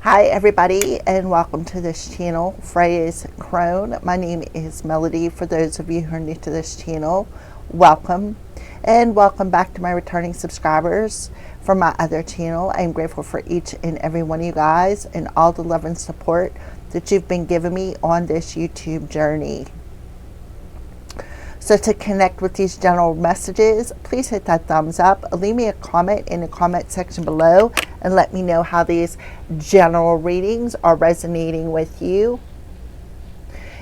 Hi everybody, and welcome to this channel, Freya's Crone. My name is Melody. For those of you who are new to this channel, welcome, and welcome back to my returning subscribers from my other channel. I'm grateful for each and every one of you guys and all the love and support that you've been giving me on this YouTube journey. So to connect with these general messages, please hit that thumbs up. Leave me a comment in the comment section below and let me know how these general readings are resonating with you.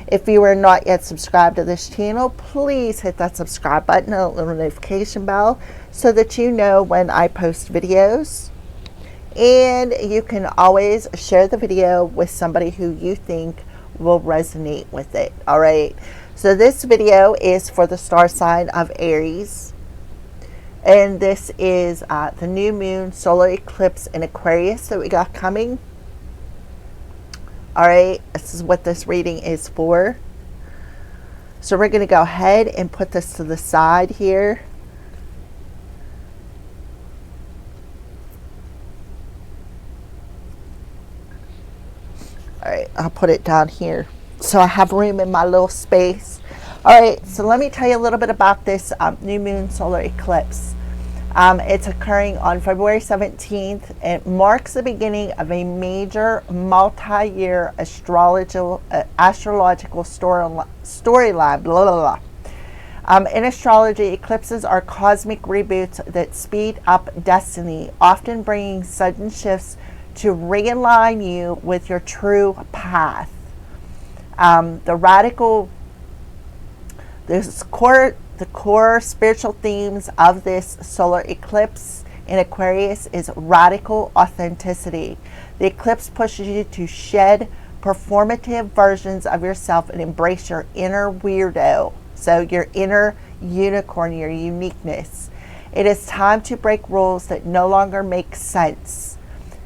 If you are not yet subscribed to this channel, please hit that subscribe button and a little notification bell so that you know when I post videos. And you can always share the video with somebody who you think will resonate with it. All right. So this video is for the star sign of Aries. And this is the new moon solar eclipse in Aquarius that we got coming. All right. This is what this reading is for. So we're going to go ahead and put this to the side here. All right. I'll put it down here so I have room in my little space. All right, so let me tell you a little bit about this new moon solar eclipse. It's occurring on February 17th. It marks the beginning of a major multi-year astrological storyline. Blah, blah, blah. In astrology, eclipses are cosmic reboots that speed up destiny, often bringing sudden shifts to realign you with your true path. The core spiritual themes of this solar eclipse in Aquarius is radical authenticity. The eclipse pushes you to shed performative versions of yourself and embrace your inner weirdo, so your inner unicorn, your uniqueness. It is time to break rules that no longer make sense.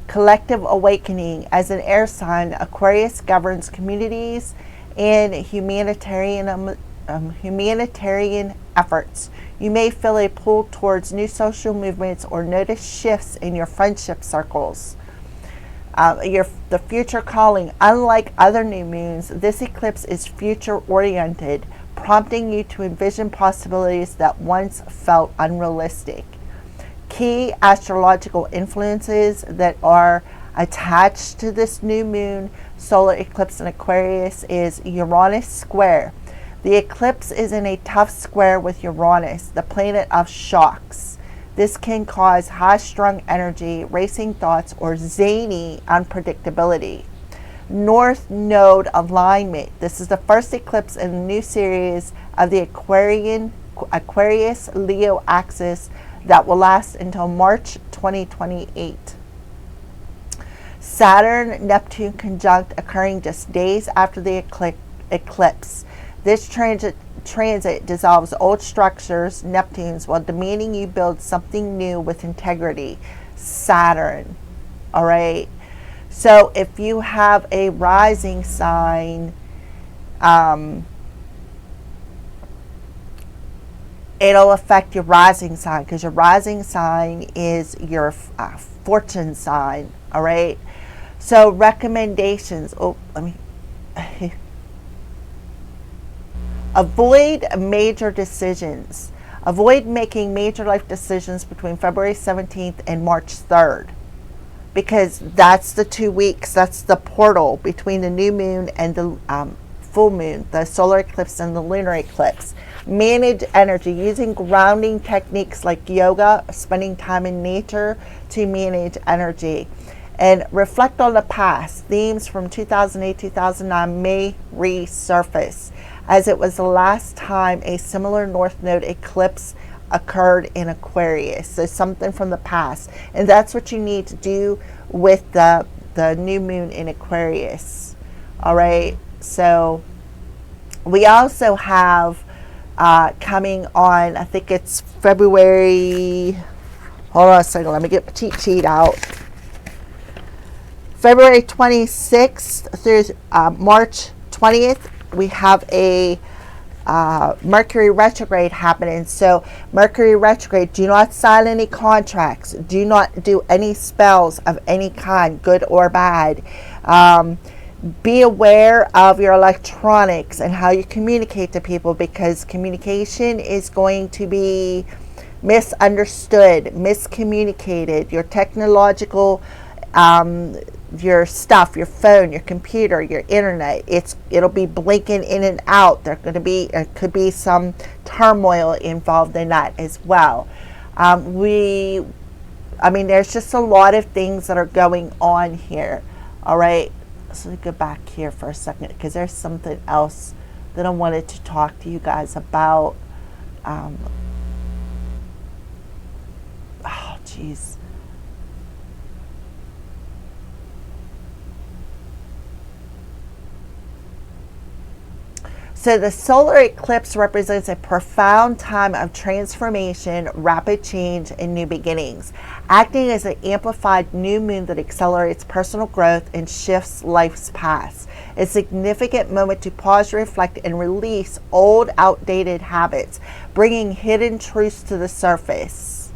Collective awakening. As an air sign, Aquarius governs communities and humanitarian efforts. You may feel a pull towards new social movements or notice shifts in your friendship circles. The future calling. Unlike other new moons, this eclipse is future oriented, prompting you to envision possibilities that once felt unrealistic. Key astrological influences that are attached to this new moon solar eclipse in Aquarius is Uranus square. The eclipse is in a tough square with Uranus, the planet of shocks. This can cause high-strung energy, racing thoughts, or zany unpredictability. North Node alignment. This is the first eclipse in the new series of the Aquarius-Leo axis that will last until March 2028. Saturn-Neptune conjunct occurring just days after the eclipse. This transit dissolves old structures, Neptunes, while demanding you build something new with integrity. Saturn. All right. So if you have a rising sign, it'll affect your rising sign because your rising sign is your fortune sign. All right. So recommendations. Avoid major decisions. Avoid making major life decisions between February 17th and March 3rd. Because that's the 2 weeks. That's the portal between the new moon and the full moon, the solar eclipse and the lunar eclipse. Manage energy using grounding techniques like yoga, spending time in nature to manage energy. And reflect on the past. Themes from 2008-2009 may resurface, as it was the last time a similar North Node eclipse occurred in Aquarius. So something from the past. And that's what you need to do with the new moon in Aquarius. All right. So we also have coming on, I think it's February. Hold on a second. Let me get my cheat sheet out. February 26th through March 20th, we have a Mercury retrograde happening. So Mercury retrograde, do not sign any contracts. Do not do any spells of any kind, good or bad. Be aware of your electronics and how you communicate to people, because communication is going to be misunderstood, miscommunicated. Your technological, your stuff, your phone, your computer, your internet, it'll be blinking in and out. There could be some turmoil involved in that as well. There's just a lot of things that are going on here. All right. So let me go back here for a second, because there's something else that I wanted to talk to you guys about. Oh, geez. So the solar eclipse represents a profound time of transformation, rapid change, and new beginnings, acting as an amplified new moon that accelerates personal growth and shifts life's paths. A significant moment to pause, reflect, and release old, outdated habits, bringing hidden truths to the surface.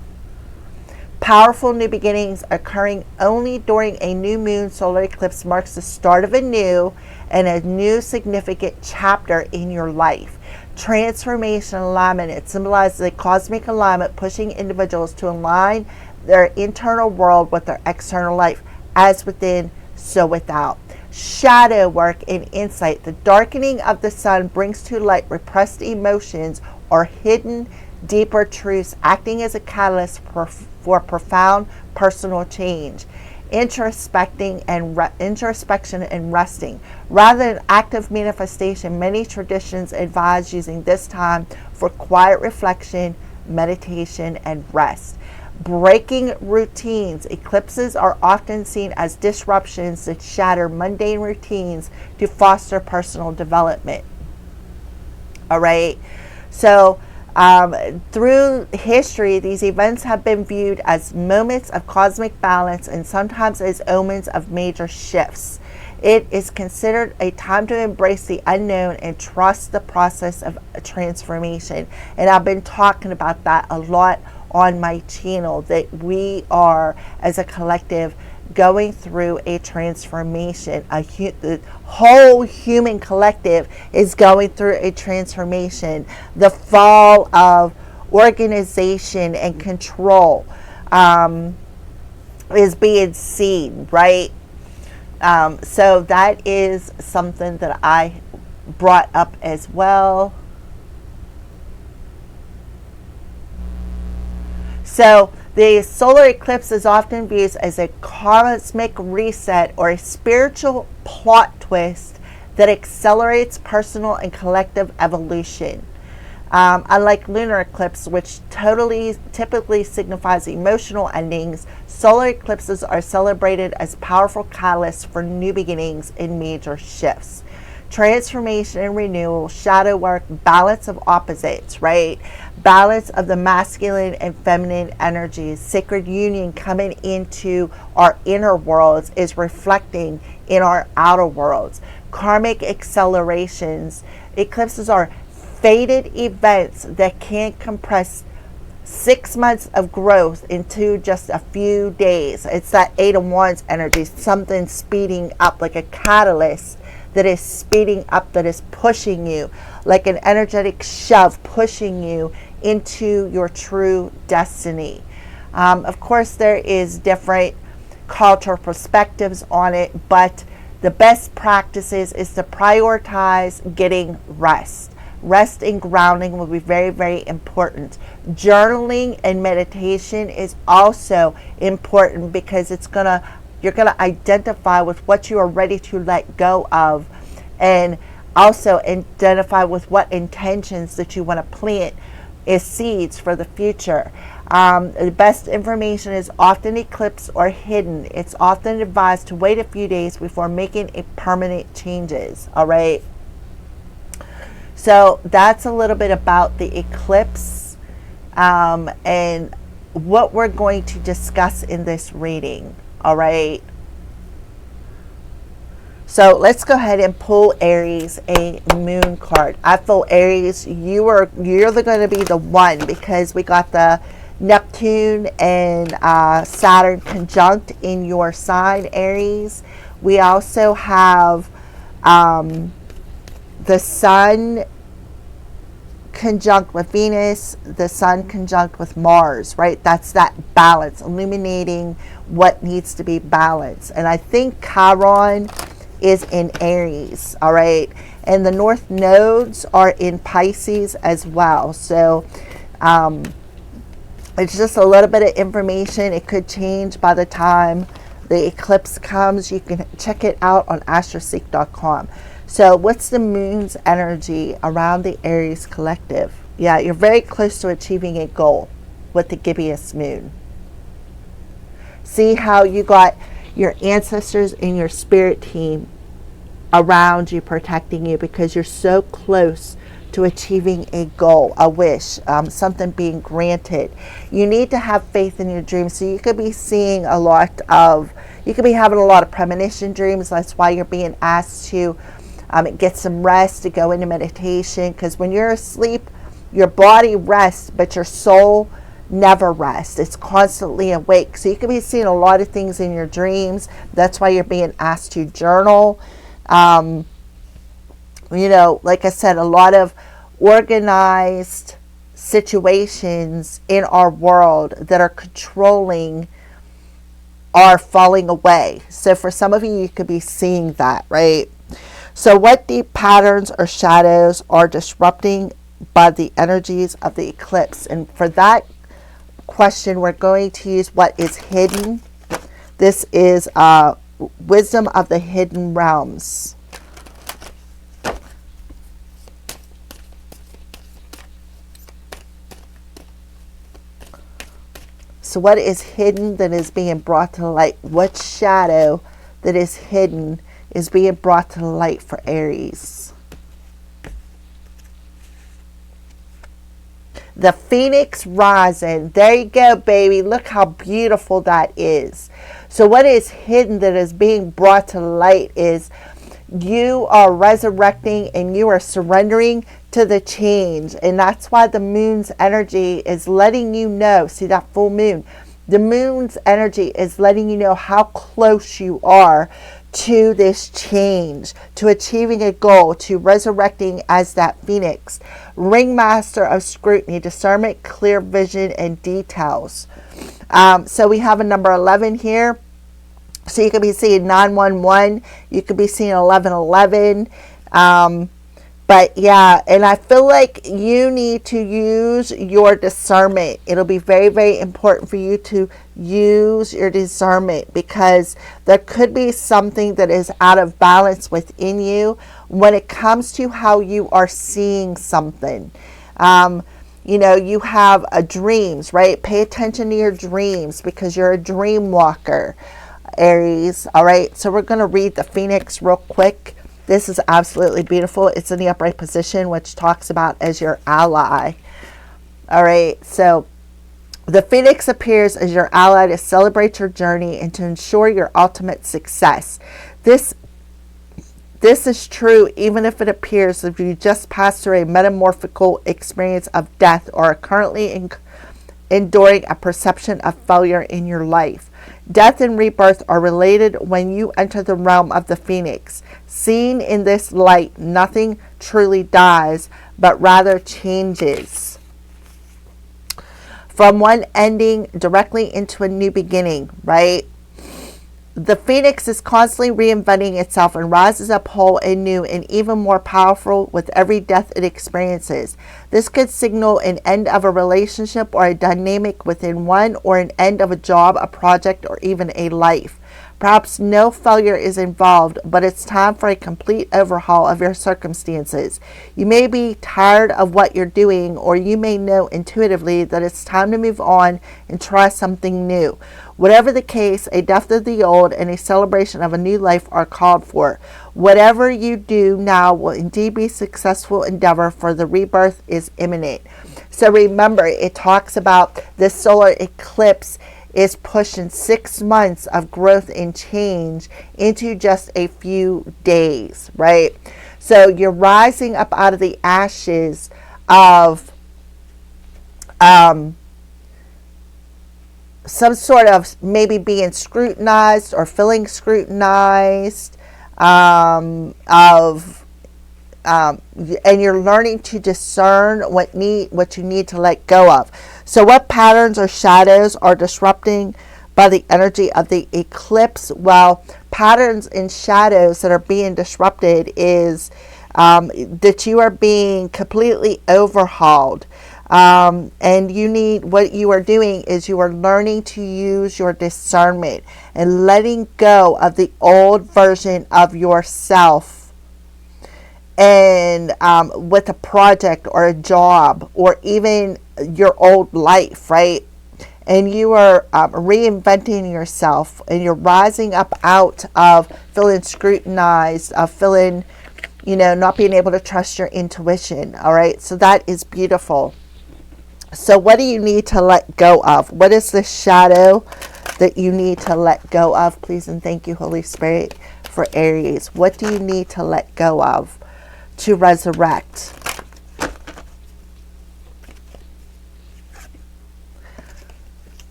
Powerful new beginnings occurring only during a new moon solar eclipse marks the start of a new significant chapter in your life. Transformation alignment. It symbolizes a cosmic alignment pushing individuals to align their internal world with their external life, as within, so without. Shadow work and insight. The darkening of the sun brings to light repressed emotions or hidden deeper truths, acting as a catalyst for profound personal change. Introspection and resting. Rather than active manifestation, many traditions advise using this time for quiet reflection, meditation, and rest. Breaking routines. Eclipses are often seen as disruptions that shatter mundane routines to foster personal development. All right. So, through history, these events have been viewed as moments of cosmic balance and sometimes as omens of major shifts. It is considered a time to embrace the unknown and trust the process of transformation. And I've been talking about that a lot on my channel, that we are, as a collective, going through a transformation. The whole human collective is going through a transformation. The fall of organization and control is being seen, right? So that is something that I brought up as well. So the solar eclipse is often viewed as a cosmic reset or a spiritual plot twist that accelerates personal and collective evolution. Unlike lunar eclipse, which typically signifies emotional endings, solar eclipses are celebrated as powerful catalysts for new beginnings and major shifts. Transformation and renewal, shadow work, balance of opposites, right? Balance of the masculine and feminine energies, sacred union coming into our inner worlds is reflecting in our outer worlds. Karmic accelerations. Eclipses are fated events that can compress 6 months of growth into just a few days. It's that 8 of Wands energy, something speeding up, like a catalyst that is speeding up, that is pushing you, like an energetic shove, pushing you into your true destiny. Of course, there is different cultural perspectives on it, but the best practices is to prioritize getting rest. Rest and grounding will be very, very important. Journaling and meditation is also important, because you're gonna identify with what you are ready to let go of, and also identify with what intentions that you want to plant as seeds for the future. The best information is often eclipsed or hidden. It's often advised to wait a few days before making a permanent changes. All right. So that's a little bit about the eclipse and what we're going to discuss in this reading. All right. So let's go ahead and pull Aries a moon card. I feel Aries, you're going to be the one, because we got the Neptune and Saturn conjunct in your sign, Aries. We also have the Sun conjunct with Venus, the Sun conjunct with Mars, right? That's that balance, illuminating what needs to be balanced. And I think Chiron is in Aries, all right? And the North nodes are in Pisces as well. So it's just a little bit of information. It could change by the time the eclipse comes. You can check it out on astroseek.com. So what's the moon's energy around the Aries collective? Yeah, you're very close to achieving a goal with the gibbous moon. See how you got your ancestors and your spirit team around you, protecting you, because you're so close to achieving a goal, a wish, something being granted. You need to have faith in your dreams. So you could be seeing you could be having a lot of premonition dreams. That's why you're being asked to get some rest, to go into meditation, because when you're asleep, your body rests, but your soul never rests. It's constantly awake. So you could be seeing a lot of things in your dreams. That's why you're being asked to journal. Like I said, a lot of organized situations in our world that are controlling are falling away. So for some of you, you could be seeing that, right? So what deep patterns or shadows are disrupting by the energies of the eclipse? And for that question, we're going to use what is hidden. This is wisdom of the hidden realms. So what is hidden that is being brought to light? What shadow that is hidden is being brought to light for Aries? The Phoenix rising. There you go, baby. Look how beautiful that is. So what is hidden that is being brought to light is you are resurrecting and you are surrendering to the change. And that's why the moon's energy is letting you know. See that full moon? The moon's energy is letting you know how close you are to this change, to achieving a goal, to resurrecting as that phoenix. Ringmaster of scrutiny, discernment, clear vision, and details. So we have a number 11 here. So you could be seeing 911. You could be seeing 1111. But yeah, and I feel like you need to use your discernment. It'll be very, very important for you to use your discernment, because there could be something that is out of balance within you when it comes to how you are seeing something. You have dreams, right? Pay attention to your dreams, because you're a dream walker, Aries. All right, so we're going to read the Phoenix real quick. This is absolutely beautiful. It's in the upright position, which talks about as your ally. All right, so the Phoenix appears as your ally to celebrate your journey and to ensure your ultimate success. This is true even if it appears as if you just passed through a metamorphical experience of death or are currently enduring a perception of failure in your life. Death and rebirth are related when you enter the realm of the Phoenix. Seen in this light, nothing truly dies, but rather changes. From one ending directly into a new beginning, right? The Phoenix is constantly reinventing itself and rises up whole and new and even more powerful with every death it experiences. This could signal an end of a relationship or a dynamic within one, or an end of a job, a project, or even a life. Perhaps no failure is involved, but it's time for a complete overhaul of your circumstances. You may be tired of what you're doing, or you may know intuitively that it's time to move on and try something new. Whatever the case, a death of the old and a celebration of a new life are called for. Whatever you do now will indeed be a successful endeavor, for the rebirth is imminent. So remember, it talks about this solar eclipse is pushing 6 months of growth and change into just a few days, right? So you're rising up out of the ashes of some sort of maybe being scrutinized or feeling scrutinized, and you're learning to discern what you need to let go of. So what patterns or shadows are disrupting by the energy of the eclipse? Well, patterns and shadows that are being disrupted is that you are being completely overhauled. And what you are doing is you are learning to use your discernment and letting go of the old version of yourself, and with a project or a job or even your old life, right? And you are reinventing yourself, and you're rising up out of feeling scrutinized, of feeling, not being able to trust your intuition. All right. So that is beautiful. So what do you need to let go of? What is the shadow that you need to let go of? Please and thank you, Holy Spirit, for Aries. What do you need to let go of to resurrect?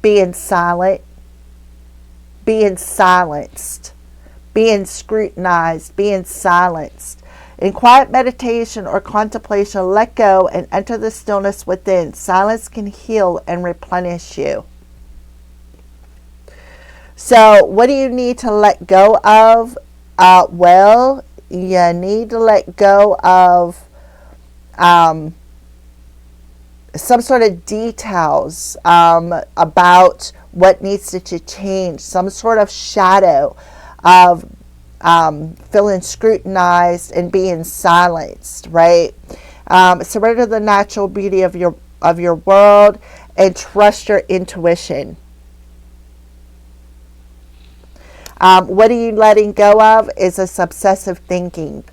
Being silent, being silenced, being scrutinized, being silenced. In quiet meditation or contemplation, let go and enter the stillness within. Silence can heal and replenish you. So what do you need to let go of? Well, you need to let go of some sort of details about what needs to change. Some sort of shadow of feeling scrutinized and being silenced, right? Surrender the natural beauty of your world and trust your intuition. What are you letting go of is this obsessive thinking,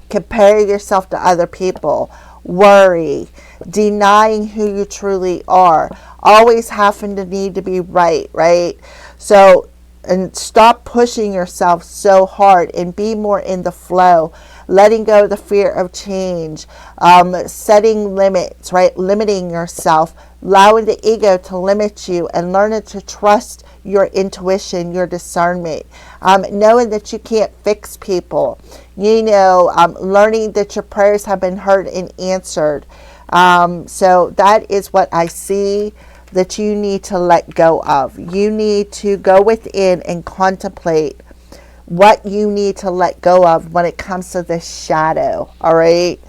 comparing yourself to other people, worry, denying who you truly are, always having to need to be right? So, and stop pushing yourself so hard and be more in the flow, letting go of the fear of change, setting limits, right? Limiting yourself, allowing the ego to limit you, and learning to trust your intuition, your discernment, knowing that you can't fix people, learning that your prayers have been heard and answered. So that is what I see that you need to let go of. You need to go within and contemplate what you need to let go of when it comes to this shadow. All right.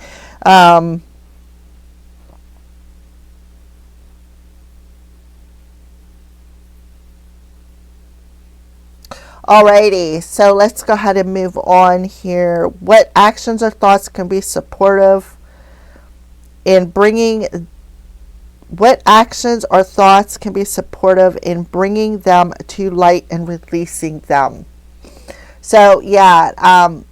Alrighty, so let's go ahead and move on here. What actions or thoughts can be supportive in bringing What actions or thoughts can be supportive in bringing them to light and releasing them? So yeah,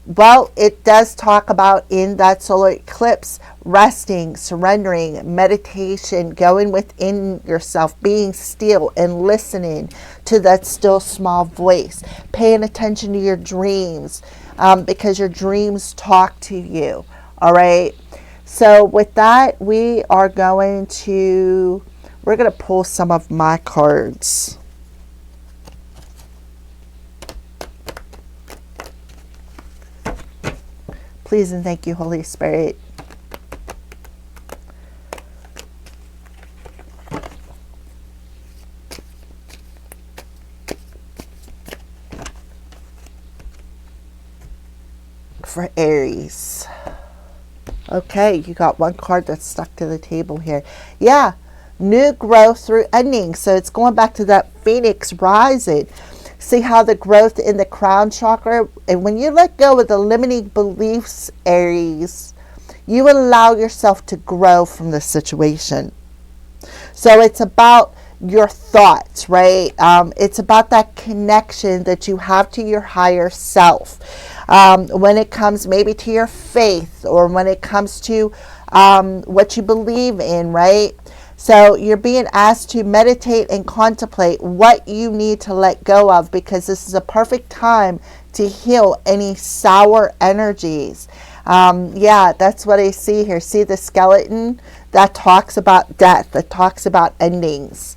well, it does talk about in that solar eclipse, resting, surrendering, meditation, going within yourself, being still and listening to that still small voice, paying attention to your dreams, because your dreams talk to you. All right. So with that, we're going to pull some of my cards. Please and thank you, Holy Spirit. For Aries. Okay, you got one card that's stuck to the table here. Yeah, new growth through ending. So it's going back to that phoenix rising. See how the growth in the crown chakra, and when you let go of the limiting beliefs, Aries, you allow yourself to grow from the situation. So it's about your thoughts, right? It's about that connection that you have to your higher self. When it comes maybe to your faith, or when it comes to what you believe in, right? So you're being asked to meditate and contemplate what you need to let go of, because this is a perfect time to heal any sour energies. Yeah, that's what I see here. See the skeleton? That talks about death. That talks about endings.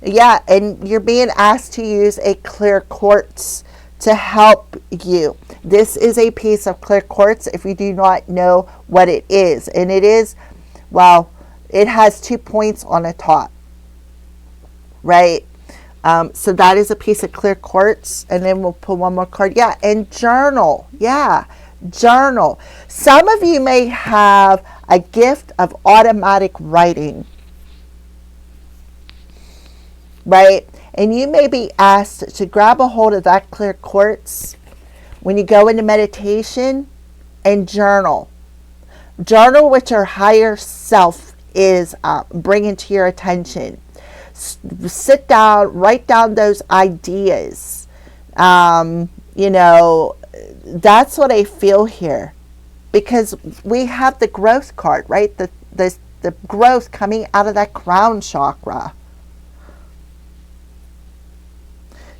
Yeah, and you're being asked to use a clear quartz to help you. This is a piece of clear quartz if you do not know what it is. And it is, well, it has 2 points on the top, right? So that is a piece of clear quartz. And then we'll pull one more card. Yeah, and journal. Yeah, journal. Some of you may have a gift of automatic writing, right? And you may be asked to grab a hold of that clear quartz when you go into meditation and journal. Journal what your higher self is bringing to your attention. Sit down, write down those ideas. You know, that's what I feel here. Because we have the growth card, right? The growth coming out of that crown chakra.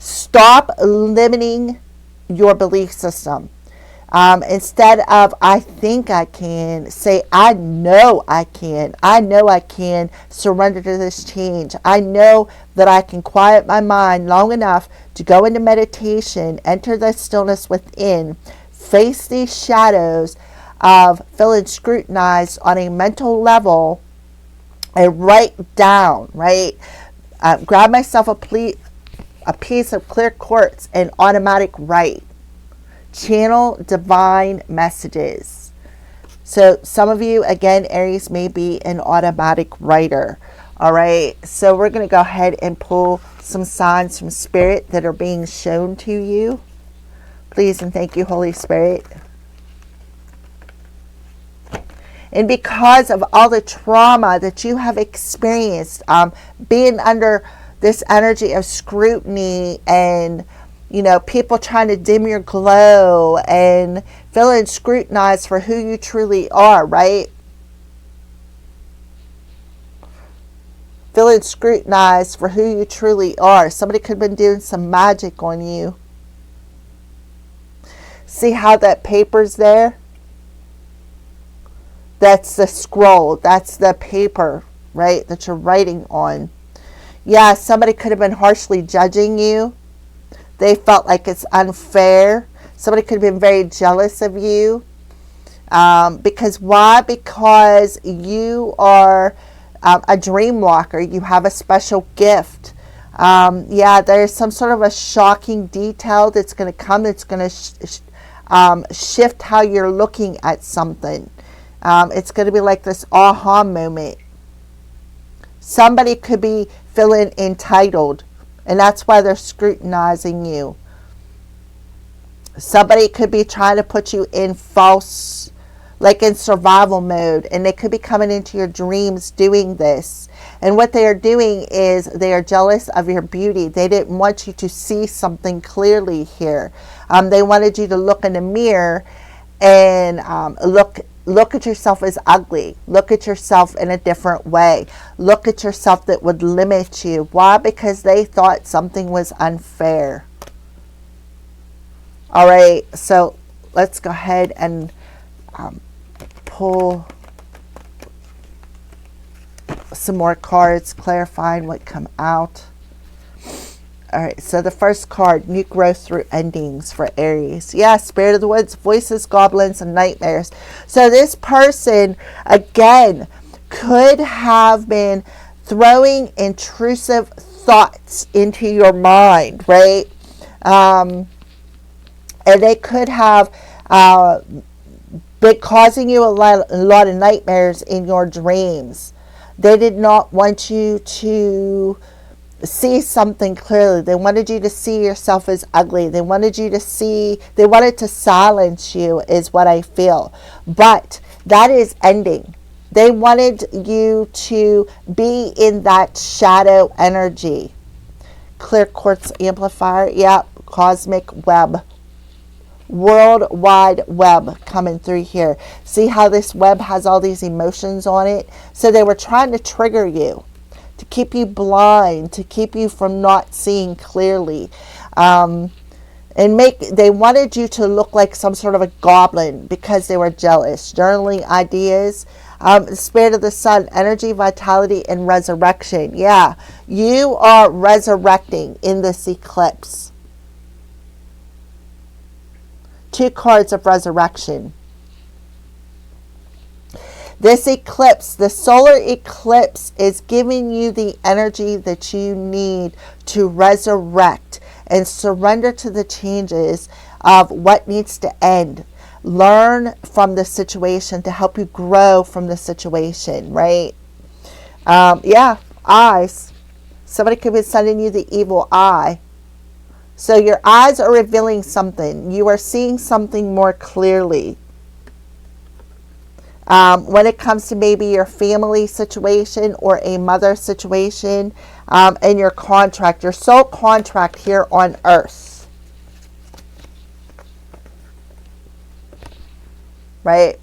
Stop limiting your belief system. Instead of I think I can, say I know I can. I know I can surrender to this change. I know that I can quiet my mind long enough to go into meditation, enter the stillness within, face these shadows of feeling scrutinized on a mental level, and write down, right? Grab myself a piece of clear quartz and automatic write. Channel divine messages. So some of you, again, Aries, may be an automatic writer. All right. So we're going to go ahead and pull some signs from Spirit that are being shown to you. Please and thank you, Holy Spirit. And because of all the trauma that you have experienced, being under this energy of scrutiny and, you know, people trying to dim your glow and feeling scrutinized for who you truly are, right? Feeling scrutinized for who you truly are. Somebody could have been doing some magic on you. See how that paper's there? That's the scroll. That's the paper, right, that you're writing on. Yeah, somebody could have been harshly judging you. They felt like it's unfair. Somebody could have been very jealous of you. Because why? Because you are a dream walker. You have a special gift. Yeah, there's some sort of a shocking detail that's going to come. That's going to shift how you're looking at something. It's going to be like this aha moment. Somebody could be feeling entitled, and that's why they're scrutinizing you. Somebody could be trying to put you in false, like in survival mode, and they could be coming into your dreams doing this. And what they are doing is they are jealous of your beauty. They didn't want you to see something clearly here. They wanted you to look in the mirror and look at yourself as ugly. Look at yourself in a different way. Look at yourself that would limit you. Why? Because they thought something was unfair. All right, so let's go ahead and pull some more cards, clarifying what come out. All right, so the first card, new growth through endings for Aries. Yeah, Spirit of the Woods, voices, goblins, and nightmares. So this person, again, could have been throwing intrusive thoughts into your mind, right? And they could have been causing you a lot of nightmares in your dreams. They did not want you to see something clearly. They wanted you to see yourself as ugly. They wanted to silence you, is what I feel. But that is ending. They wanted you to be in that shadow energy. Clear quartz amplifier. Yep. Cosmic web. World Wide Web coming through here. See how this web has all these emotions on it? So they were trying to trigger you. to keep you blind, to keep you from not seeing clearly. And they wanted you to look like some sort of a goblin because they were jealous. Journaling ideas, the spirit of the sun, energy, vitality, and resurrection. Yeah, you are resurrecting in this eclipse. 2 cards of resurrection. This eclipse, the solar eclipse, is giving you the energy that you need to resurrect and surrender to the changes of what needs to end. Learn from the situation to help you grow from the situation, right? Yeah, eyes. Somebody could be sending you the evil eye. So your eyes are revealing something. You are seeing something more clearly. When it comes to maybe your family situation or a mother situation, and your contract, your soul contract here on earth. Right?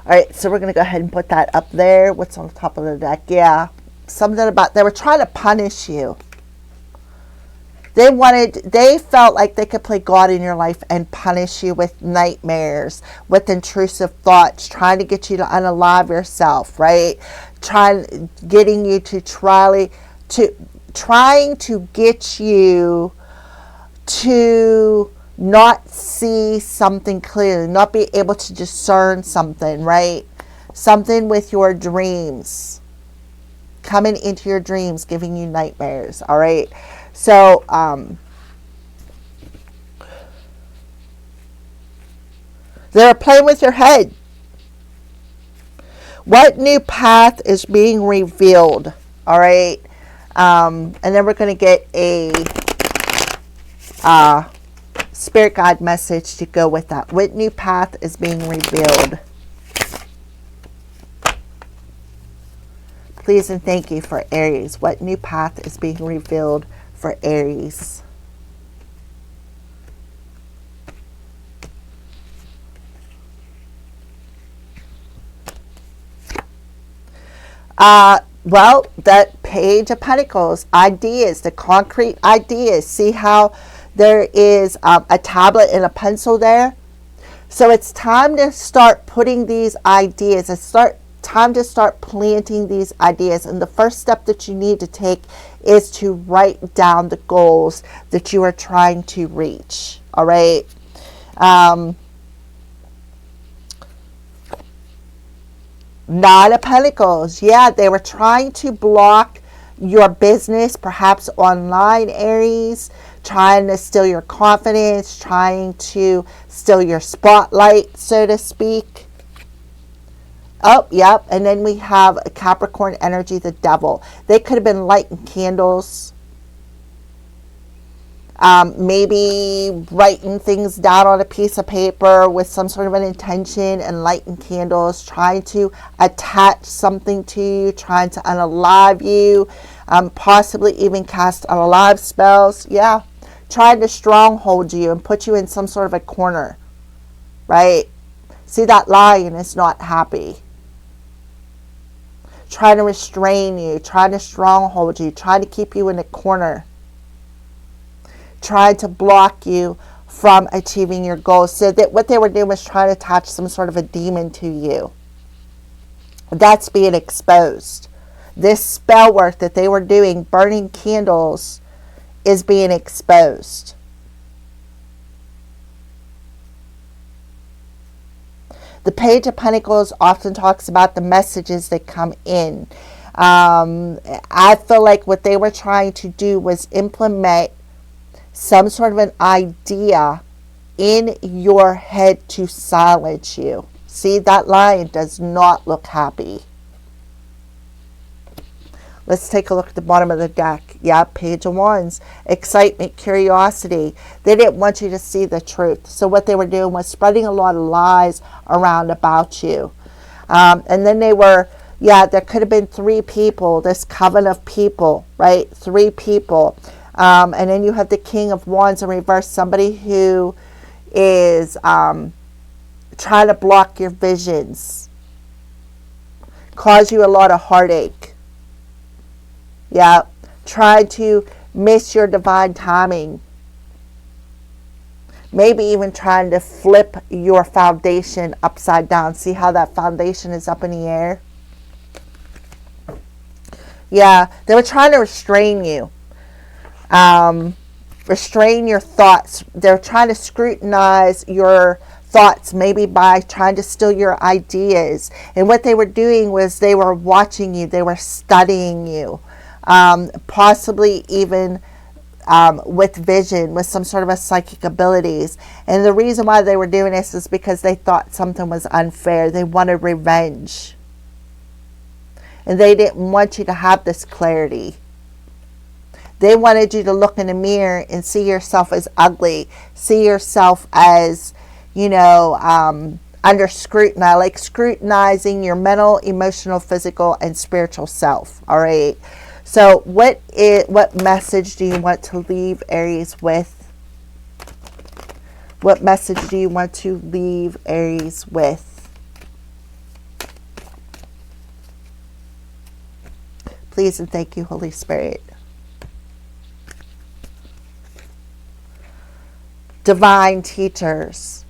Alright, so we're going to go ahead and put that up there. What's on the top of the deck? Yeah, something about, they were trying to punish you. They felt like they could play God in your life and punish you with nightmares, with intrusive thoughts, trying to get you to unalive yourself, right? Getting you to trying to get you to not see something clearly, not be able to discern something, right? Something with your dreams, coming into your dreams, giving you nightmares, all right? So, they're playing with your head. What new path is being revealed? All right. And then we're going to get a spirit guide message to go with that. What new path is being revealed? Please and thank you for Aries. What new path is being revealed for Aries? Well, that Page of Pentacles, ideas, the concrete ideas. See how there is a tablet and a pencil there? So it's time to start putting these ideas, time to start planting these ideas. And the first step that you need to take is to write down the goals that you are trying to reach. All right. Nine of Pentacles. Yeah, they were trying to block your business, perhaps online, Aries, trying to steal your confidence, trying to steal your spotlight, so to speak. Oh, yep. And then we have a Capricorn energy, the devil. They could have been lighting candles. Maybe writing things down on a piece of paper with some sort of an intention and lighting candles, trying to attach something to you, trying to unalive you, possibly even cast unalive spells. Yeah. Trying to stronghold you and put you in some sort of a corner. Right? See, that lion is not happy. Trying to restrain you, trying to stronghold you, trying to keep you in a corner. Trying to block you from achieving your goals. So that what they were doing was trying to attach some sort of a demon to you. That's being exposed. This spell work that they were doing, burning candles, is being exposed. The Page of Pentacles often talks about the messages that come in. I feel like what they were trying to do was implement some sort of an idea in your head to silence you. See, that lion does not look happy. Let's take a look at the bottom of the deck. Yeah, Page of Wands. Excitement, curiosity. They didn't want you to see the truth. So what they were doing was spreading a lot of lies around about you. And then they were, yeah, there could have been 3 people, this coven of people, right? 3 people. And then you have the King of Wands in reverse, somebody who is trying to block your visions, cause you a lot of heartache. Yeah, try to miss your divine timing. Maybe even trying to flip your foundation upside down. See how that foundation is up in the air? Yeah, they were trying to restrain you. Restrain your thoughts. They're trying to scrutinize your thoughts, maybe by trying to steal your ideas. And what they were doing was they were watching you. They were studying you. Possibly even with vision, with some sort of a psychic abilities. And the reason why they were doing this is because they thought something was unfair. They wanted revenge. And they didn't want you to have this clarity. They wanted you to look in the mirror and see yourself as ugly. See yourself as, under scrutiny, like scrutinizing your mental, emotional, physical, and spiritual self. All right. So what message do you want to leave Aries with? What message do you want to leave Aries with? Please and thank you, Holy Spirit. Divine teachers.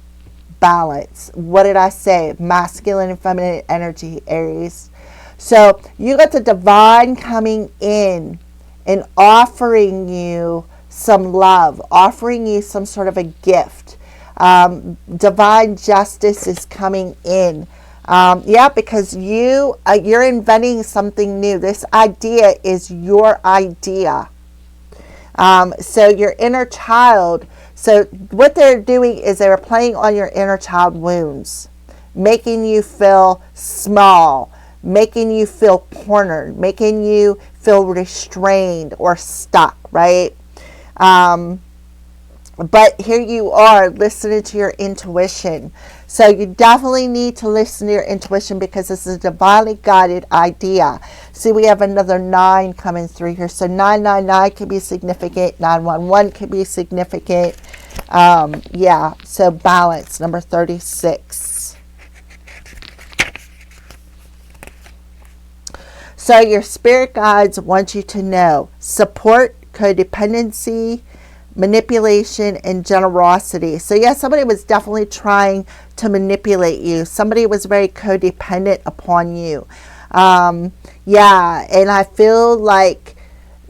Balance. What did I say? Masculine and feminine energy, Aries. So you got the divine coming in and offering you some love, offering you some sort of a gift. Divine justice is coming in. Because you're inventing something new. This idea is your idea. So your inner child. So what they're doing is they were playing on your inner child wounds, making you feel small, making you feel cornered, making you feel restrained or stuck, right? But here you are listening to your intuition. So you definitely need to listen to your intuition because this is a divinely guided idea. See, we have another 9 coming through here. So 999 could be significant. 911 could be significant. So balance, number 36. So your spirit guides want you to know support, codependency, manipulation, and generosity. So yeah, somebody was definitely trying to manipulate you. Somebody was very codependent upon you. And I feel like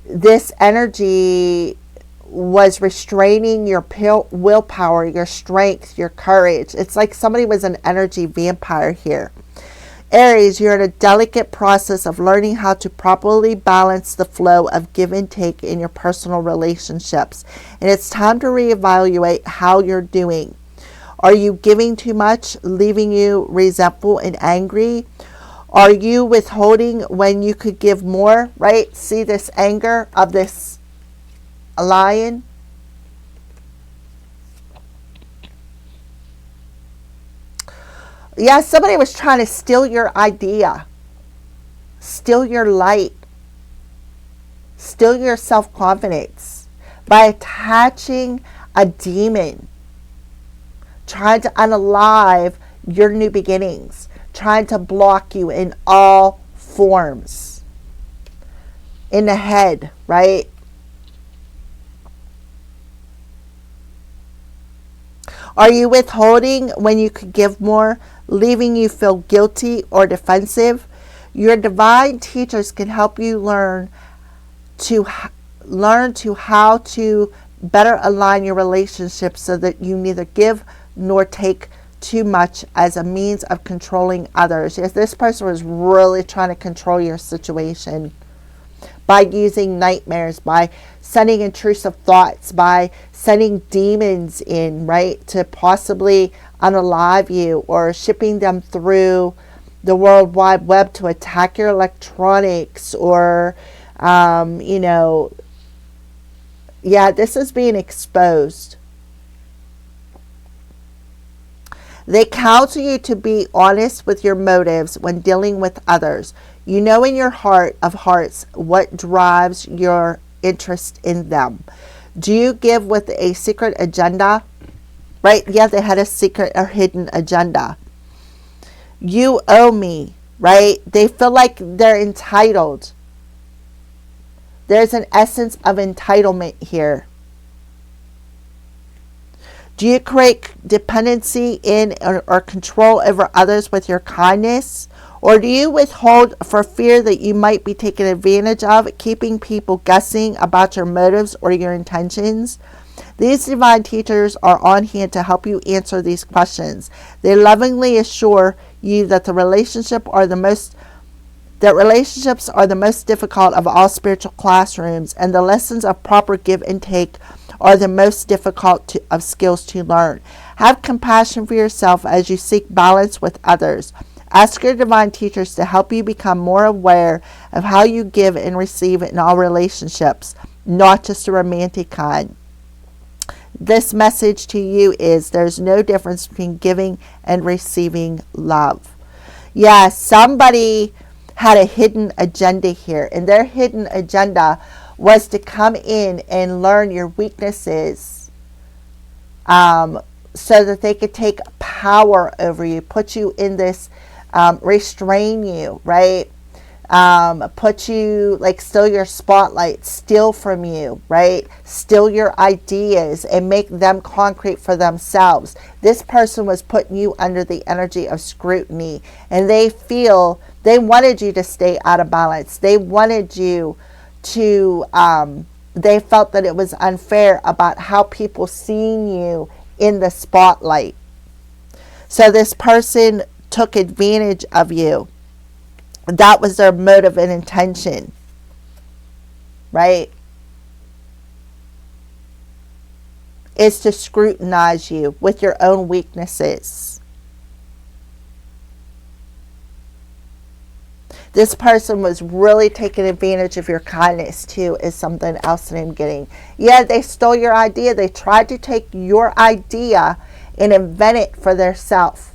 this energy was restraining your willpower, your strength, your courage. It's like somebody was an energy vampire here. Aries, you're in a delicate process of learning how to properly balance the flow of give and take in your personal relationships. And it's time to reevaluate how you're doing. Are you giving too much, leaving you resentful and angry? Are you withholding when you could give more, right? See this anger of this lion? Yeah, somebody was trying to steal your idea, steal your light, steal your self-confidence by attaching a demon, trying to unalive your new beginnings, trying to block you in all forms. In the head, right? Are you withholding when you could give more, leaving you feel guilty or defensive? Your divine teachers can help you learn to how to better align your relationships so that you neither give nor take too much as a means of controlling others. Yes, this person was really trying to control your situation by using nightmares, by sending intrusive thoughts, by sending demons in, right, to possibly unalive you, or shipping them through the World Wide Web to attack your electronics, or, this is being exposed. They counsel you to be honest with your motives when dealing with others. You know in your heart of hearts what drives your interest in them. Do you give with a secret agenda? Right? Yeah, they had a secret or hidden agenda. You owe me. right? They feel like they're entitled. There's an essence of entitlement here. Do you create dependency in or control over others with your kindness? Or do you withhold for fear that you might be taken advantage of, keeping people guessing about your motives or your intentions? These divine teachers are on hand to help you answer these questions. They lovingly assure you that relationships are the most difficult of all spiritual classrooms, and the lessons of proper give and take are the most difficult of skills to learn. Have compassion for yourself as you seek balance with others. Ask your divine teachers to help you become more aware of how you give and receive in all relationships, not just the romantic kind. This message to you is there's no difference between giving and receiving love. Yeah, somebody had a hidden agenda here, and their hidden agenda was to come in and learn your weaknesses, so that they could take power over you, put you in this, restrain you, right? Put you, like, steal your spotlight, steal from you, right? Steal your ideas and make them concrete for themselves. This person was putting you under the energy of scrutiny, and they wanted you to stay out of balance. They wanted you to, they felt that it was unfair about how people seen you in the spotlight. So this person took advantage of you. That was their motive and intention, right? Is to scrutinize you with your own weaknesses. This person was really taking advantage of your kindness too, is something else that I'm getting. Yeah, they stole your idea. They tried to take your idea and invent it for themselves.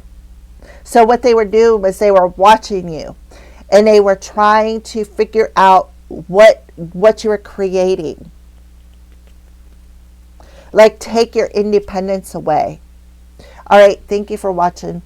So what they were doing was they were watching you, and they were trying to figure out what you were creating. Like, take your independence away. All right, thank you for watching.